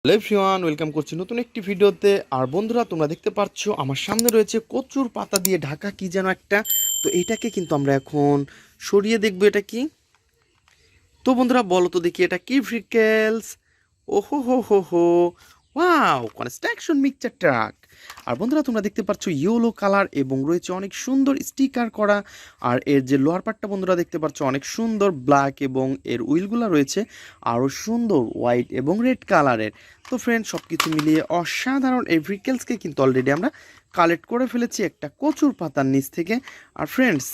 Hello everyone, welcome করছি নতুন একটি ভিডিওতে। আর বন্ধুরা, তোমরা দেখতে পাচ্ছ আমার সামনে রয়েছে কচুর পাতা দিয়ে ঢাকা কি যেন একটা। তো এটাকে কিন্তু আমরা এখন সরিয়ে দেখবো এটা কি। তো বন্ধুরা বলো তো দেখি এটা কি ভেহিকেলস। ওহো হো হো হো, ওয়াও, কনস্ট্রাকশন মিক্সচার ট্রাক। আর বন্ধুরা তোমরা দেখতে পাচ্ছ ইয়েলো কালার এবং রয়েছে অনেক সুন্দর স্টিকার করা। আর এর যে লোয়ার পার্টটা বন্ধুরা দেখতে পাচ্ছ অনেক সুন্দর ব্ল্যাক এবং এর উইলগুলো রয়েছে আরও সুন্দর হোয়াইট এবং রেড কালারের। তো ফ্রেন্ড, সব কিছু মিলিয়ে অসাধারণ এই ভেহিকেলসকে কিন্তু অলরেডি আমরা কালেক্ট করে ফেলেছি একটা কচুর পাতার নিচ থেকে। আর ফ্রেন্ডস,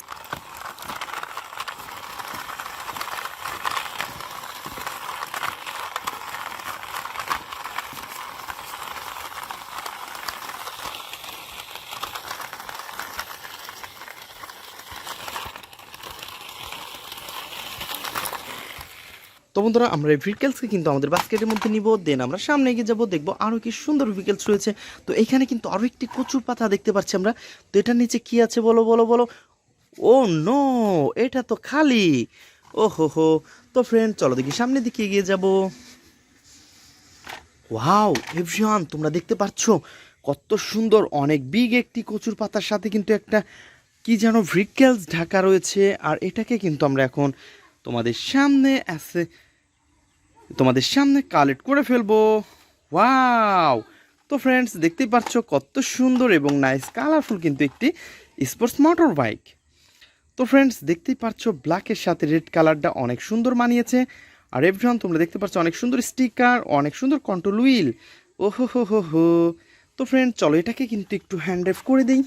তো বন্ধুরা আমরা এই ভেহিকেলসকে কিন্তু আমাদের বাস্কেটের মধ্যে নিব, দেন আমরা সামনে এগিয়ে যাবো, দেখবো আরও কি সুন্দর ভেহিকেলস রয়েছে। তো এখানে কিন্তু আরও একটি কচুর পাতা দেখতে পাচ্ছি আমরা। তো এটার নিচে কি আছে বলো বলো বলো। ও নো, এটা তো খালি। ও হো হো। তো ফ্রেন্ড, চলো দেখি সামনের দিকে এগিয়ে যাব। ওয়াও এভরিওয়ান, তোমরা দেখতে পাচ্ছ কত সুন্দর অনেক বিগ একটি কচুর পাতার সাথে কিন্তু একটা কি যেন ভেহিকেলস ঢাকা রয়েছে। আর এটাকে কিন্তু আমরা এখন তোমাদের সামনে আছে তোমাদের সামনে কালেক্ট করে ফেলবো। ওয়াও। তো ফ্রেন্ডস, দেখতেই পাচ্ছ কত সুন্দর এবং নাইস কালারফুল কিন্তু একটি স্পোর্টস মোটর বাইক। তো ফ্রেন্ডস, দেখতেই পাচ্ছ ব্ল্যাকের সাথে রেড কালারটা অনেক সুন্দর মানিয়েছে। আর এভরিওয়ান, তোমরা দেখতে পাচ্ছ অনেক সুন্দর স্টিকার, অনেক সুন্দর কন্ট্রোল হুইল। ও হো হো হো হো। তো ফ্রেন্ড, চলো এটাকে কিন্তু একটু হ্যান্ড ড্রাইভ করে দিই।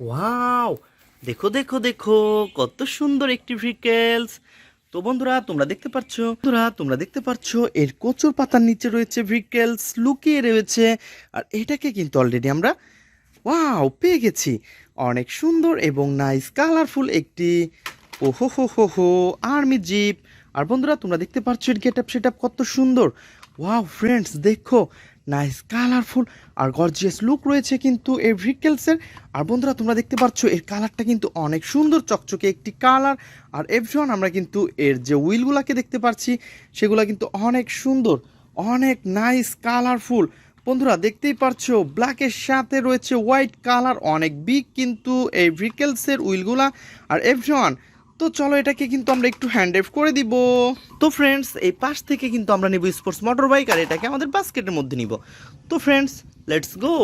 ওয়াও, দেখো দেখো দেখো, কত সুন্দর একটি ভেহিকেলস। তো বন্ধুরা তোমরা দেখতে পাচ্ছ এর কচুর পাতার নিচে রয়েছে ভেহিকেলস লুকিয়ে রয়েছে। আর এটাকে কিন্তু অলরেডি আমরা ওয়াও পেয়ে গেছি। অনেক সুন্দর এবং নাইস কালারফুল একটি ওহো হো হো হো আর্মি জিপ। আর বন্ধুরা তোমরা দেখতে পাচ্ছ এর গেট আপ সেট আপ কত সুন্দর। ওয়াও ফ্রেন্ডস, দেখো নাইস কালারফুল আর গর্জিয়াস লুক রয়েছে কিন্তু এই ভেহিকেলসের। আর বন্ধুরা তোমরা দেখতে পাচ্ছ এর কালারটা কিন্তু অনেক সুন্দর চকচকে একটি কালার। আর এভরিওয়ান, আমরা কিন্তু এর যে হুইলগুলোকে দেখতে পাচ্ছি সেগুলো কিন্তু অনেক সুন্দর, অনেক নাইস কালারফুল। বন্ধুরা দেখতেই পারছো ব্ল্যাকের সাথে রয়েছে হোয়াইট কালার, অনেক বিগ কিন্তু এই ভেহিকেলসের হুইলগুলা। আর এভরিওয়ান, তো চলো এটাকে কিন্তু আমরা একটু হ্যান্ড ড্রাইভ করে দিব। তো ফ্রেন্ডস, এই পাশ থেকে কিন্তু আমরা নিব স্পোর্টস মোটর বাইক আর এটাকে আমাদের বাস্কেটের মধ্যে নিব। তো ফ্রেন্ডস, লেটস গো।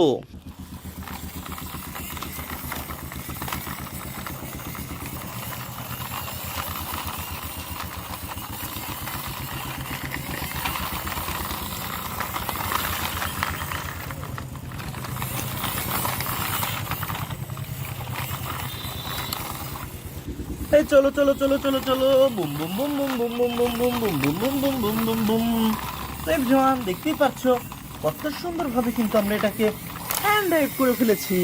এই চলো চলো চলো চলো চলো, boom boom boom boom boom boom boom boom boom boom boom boom boom boom boom. তো এভরিওয়ান, দেখতেই পাচ্ছ কত সুন্দরভাবে কিন্তু আমরা এটাকে হ্যান্ড ড্রাইভ করে ফেলেছি।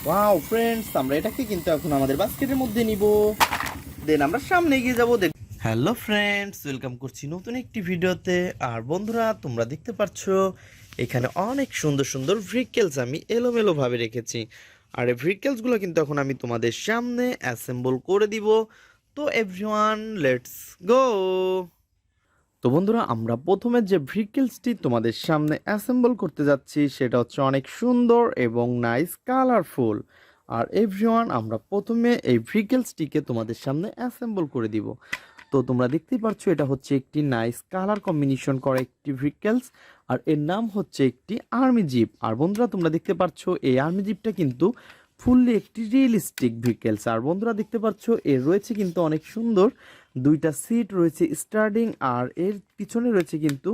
ওয়াও ফ্রেন্ডস, আমরা এটাকে কিন্তু এখন আমাদের বাস্কেটের মধ্যে নিব, দেন আমরা সামনে এগিয়ে যাবো। হ্যালো ফ্রেন্ডস, ওয়েলকাম করছি নতুন একটি ভিডিওতে। আর বন্ধুরা তোমরা দেখতে পাচ্ছ এখানে অনেক সুন্দর সুন্দর ভেহিকেলস আমি এলোমেলোভাবে রেখেছি। আর এই ভেহিকেলসগুলো কিন্তু এখন আমি তোমাদের সামনে অ্যাসেম্বল করে দিব। তো এভরিওয়ান, লেটস গো। তো বন্ধুরা, আমরা প্রথমে যে ভেহিকেলসটি তোমাদের সামনে অ্যাসেম্বল করতে যাচ্ছি সেটা হচ্ছে অনেক সুন্দর এবং নাইস কালারফুল। আর এভরিওয়ান, আমরা প্রথমে এই ভেহিকেলসটিকে তোমাদের সামনে অ্যাসেম্বল করে দিব। তো তোমরা দেখতেই পাচ্ছ এটা হচ্ছে একটি নাইস কালার কম্বিনেশন করা একটি ভেহিকেলস। আর এর নাম হচ্ছে একটি আর্মি জিপ। আর বন্ধুরা তোমরা দেখতে পাচ্ছ এই আর্মি জিপটা কিন্তু ফুললি একটি রিয়েলিস্টিক ভেহিকেলস। আর বন্ধুরা দেখতে পাচ্ছ এর রয়েছে কিন্তু অনেক সুন্দর দুইটা সিট রয়েছে স্টার্টিং, আর এর পিছনে রয়েছে কিন্তু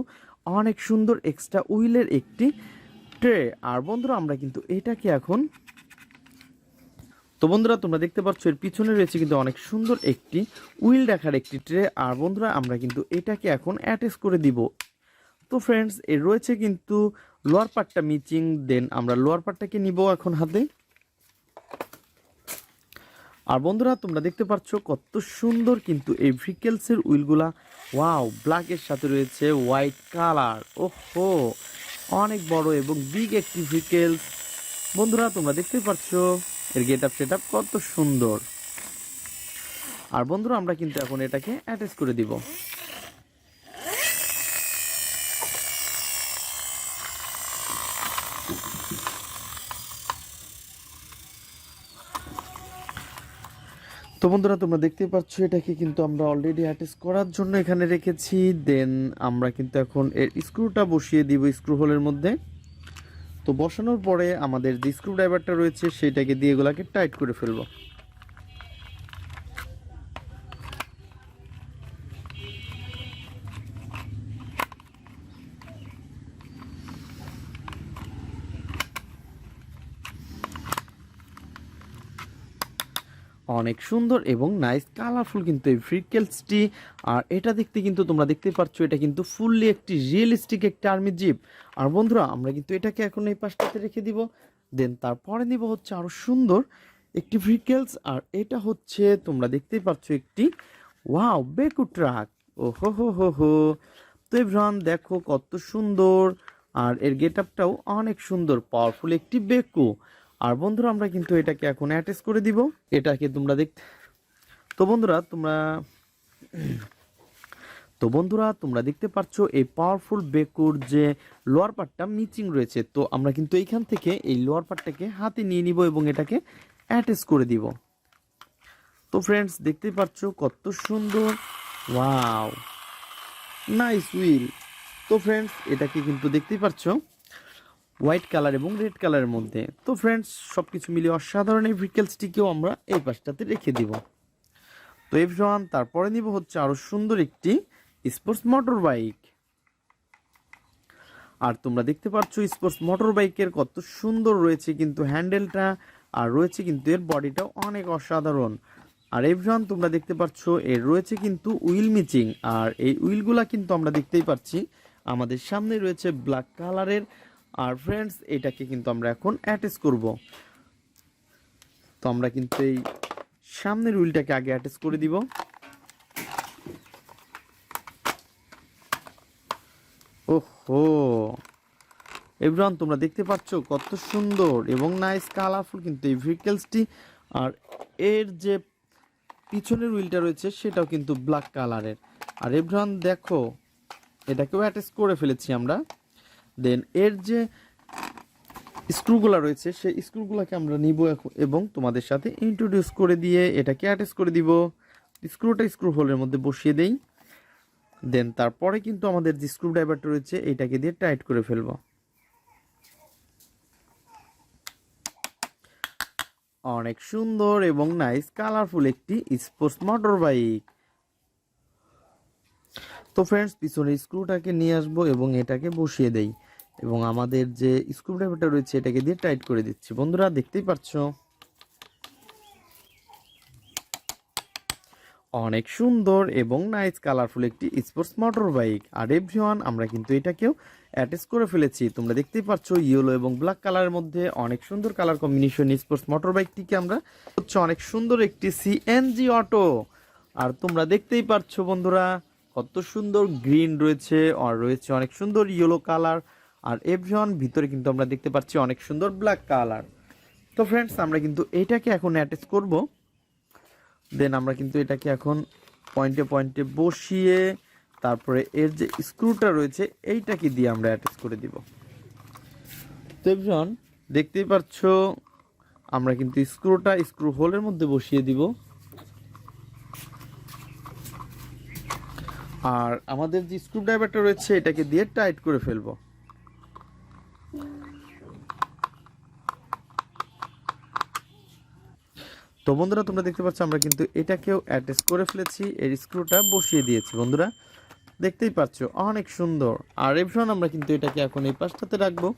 অনেক সুন্দর এক্সট্রা হুইলের একটি ট্রে। আর বন্ধুরা আমরা কিন্তু এটাকে এখন, তো বন্ধুরা তোমরা দেখতে পাচ্ছ এর পিছনে রয়েছে কিন্তু অনেক সুন্দর একটি হুইল রাখার একটি ট্রে। আর বন্ধুরা আমরা কিন্তু এটাকে এখন অ্যাটাচ করে দিব। তো ফ্রেন্ডস, এর রয়েছে কিন্তু লোয়ার পার্টটা মিচিং, দেন আমরা লোয়ার পার্টটাকে নিব এখন হাতে। আর বন্ধুরা তোমরা দেখতে পাচ্ছ কত সুন্দর কিন্তু এই ভেহিকেলসের উইলগুলা, ওয়াও, ব্ল্যাকের সাথে রয়েছে হোয়াইট কালার। ওহো, অনেক বড় এবং বিগ একটি ভেহিকেলস। বন্ধুরা তোমরা দেখতে পাচ্ছ এর গেট আপ সেট আপ কত সুন্দর। আর বন্ধুরা আমরা কিন্তু এখন এটাকে অ্যাটাচ করে দিব। তো বন্ধুরা তোমরা দেখতে পাচ্ছ এটাকে কিন্তু আমরা অলরেডি অ্যাটাচ করার জন্য এখানে রেখেছি। দেন আমরা কিন্তু এখন এর স্ক্রুটা বসিয়ে দিব স্ক্রু হোলের মধ্যে। তো বসানোর পরে আমাদের যে স্ক্রু ড্রাইভারটা রয়েছে সেটাকে দিয়ে এগুলাকে টাইট করে ফেলবো। অনেক সুন্দর এবং নাইস কালারফুল কিন্তু এই ভেহিকেলসটি। আর এটা দেখতে কিন্তু তোমরা দেখতে পাচ্ছ এটা কিন্তু ফুললি একটি রিয়েলিস্টিক একটি আর্মি জিপ। আর বন্ধুরা আমরা কিন্তু এটাকে এখন এই পাশটাতে রেখে দিব। দেন তারপরে নিব হচ্ছে আরো সুন্দর একটি ভেহিকেলস। আর এটা হচ্ছে তোমরা দেখতেই পাচ্ছ একটি ওয়াও বেকু ট্রাক। ও হো হো হো হো। তো এভরিওয়ান দেখো কত সুন্দর, আর এর গেট আপটাও অনেক সুন্দর, পাওয়ারফুল একটি বেকু। আর বন্ধুরা আমরা কিন্তু এটাকে এখন অ্যাটাচ করে দিব। এটাকে তোমরা দেখতে তো বন্ধুরা তোমরা দেখতে পাচ্ছ এই পাওয়ারফুল বেকুর যে লোয়ার পার্টটা মিচিং রয়েছে। তো আমরা কিন্তু এইখান থেকে এই লোয়ার পার্টটাকে হাতে নিয়ে নিব এবং এটাকে অ্যাটাচ করে দিব। তো ফ্রেন্ডস দেখতেই পাচ্ছ কত সুন্দর, ওয়াও, নাইস হুইল। তো ফ্রেন্ডস এটাকে কিন্তু দেখতেই পাচ্ছ হোয়াইট কালার এবং রেড কালারের মধ্যে। তো ফ্রেন্ডস সব কিছু মিলিয়ে অসাধারণ এই ভেহিকেলসটিকেও আমরা এই পাশটাতে রেখে দিব। তো এভরিওয়ান তারপরে নিব হচ্ছে আরো সুন্দর একটি স্পোর্টস মোটর বাইক। আর তোমরা দেখতে পাচ্ছ স্পোর্টস মোটর বাইকের কত সুন্দর রয়েছে কিন্তু হ্যান্ডেলটা, আর রয়েছে কিন্তু এর বডিটাও অনেক অসাধারণ। আর এভরিওয়ান তোমরা দেখতে পাচ্ছ এর রয়েছে কিন্তু উইল মিচিং। আর এই উইলগুলা কিন্তু আমরা দেখতেই পাচ্ছি আমাদের সামনে রয়েছে ব্ল্যাক কালারের। আর ফ্রেন্ডস এটাকে কিন্তু আমরা এখন অ্যাটাচ করব। তো আমরা কিন্তু এই সামনের হুইলটাকে আগে অ্যাটাচ করে দিব। ওহো এভরিওয়ান তোমরা দেখতে পাচ্ছ কত সুন্দর এবং নাইস কালারফুল কিন্তু এই ভেহিকেলসটি। আর এর যে পিছনের হুইলটা রয়েছে সেটাও কিন্তু ব্ল্যাক কালারের। আর এভরিওয়ান দেখো এটাকেও অ্যাটাচ করে ফেলেছি আমরা। দেন এর যে স্ক্রুগুলো রয়েছে সেই স্ক্রুগুলোকে আমরা নিব এবং তোমাদের সাথে ইন্ট্রোডিউস করে দিয়ে এটাকে অ্যাটাচ করে দিব। স্ক্রুটা স্ক্রু হোলের মধ্যে বসিয়ে দেই। দেন তারপরে কিন্তু আমাদের যে স্ক্রু ড্রাইভারটা রয়েছে এটাকে দিয়ে টাইট করে ফেলবো। অনেক সুন্দর এবং নাইস কালারফুল একটি স্পোর্টস মোটর বাইক। তো ফ্রেন্ডস পিছনের স্ক্রুটাকে নিয়ে আসবো এবং এটাকে বসিয়ে দেই এবং আমাদের যে স্ক্রু ড্রাইভারটা রয়েছে এটাকে দিয়ে টাইট করে দিচ্ছি। বন্ধুরা দেখতেই পাচ্ছ অনেক সুন্দর এবং নাইস কালারফুল একটি স্পোর্টস মোটর বাইক। আর এভরিওয়ান আমরা কিন্তু এটাকেও অ্যাটাচ করে ফেলেছি। তোমরা দেখতেই পাচ্ছ ইয়েলো এবং ব্ল্যাক কালারের মধ্যে অনেক সুন্দর কালার কম্বিনেশন স্পোর্টস মোটর বাইকটিকে আমরা হচ্ছে অনেক সুন্দর একটি সিএনজি অটো। আর তোমরা দেখতেই পাচ্ছ বন্ধুরা কত সুন্দর গ্রিন রয়েছে, আর রয়েছে অনেক সুন্দর ইয়েলো কালার। আর এভরিওয়ান ভিতরে কিন্তু আমরা দেখতে পাচ্ছি অনেক সুন্দর ব্ল্যাক কালার। তো ফ্রেন্ডস আমরা কিন্তু এইটাকে এখন অ্যাটাচ করব। দেন আমরা কিন্তু এটাকে এখন পয়েন্টে পয়েন্টে বসিয়ে তারপরে এর যে স্ক্রুটা রয়েছে এইটাকে দিয়ে আমরা অ্যাটাচ করে দিব। তো এভরিওয়ান দেখতেই পাচ্ছ আমরা কিন্তু স্ক্রুটা স্ক্রু হোলের মধ্যে বসিয়ে দিব। আর আমাদের যে স্ক্রু ড্রাইভারটা রয়েছে এটাকে দিয়ে টাইট করে ফেলবো। তো বন্ধুরা তোমরা দেখতে পাচ্ছ আমরা কিন্তু এটাকেও অ্যাটাচ করে ফেলেছি, এর স্ক্রুটা বসিয়ে দিয়েছি। বন্ধুরা দেখতেই পাচ্ছ অনেক সুন্দর। আর এভরিওয়ান আমরা কিন্তু এটাকে এখন এই পাশটাতে রাখবো।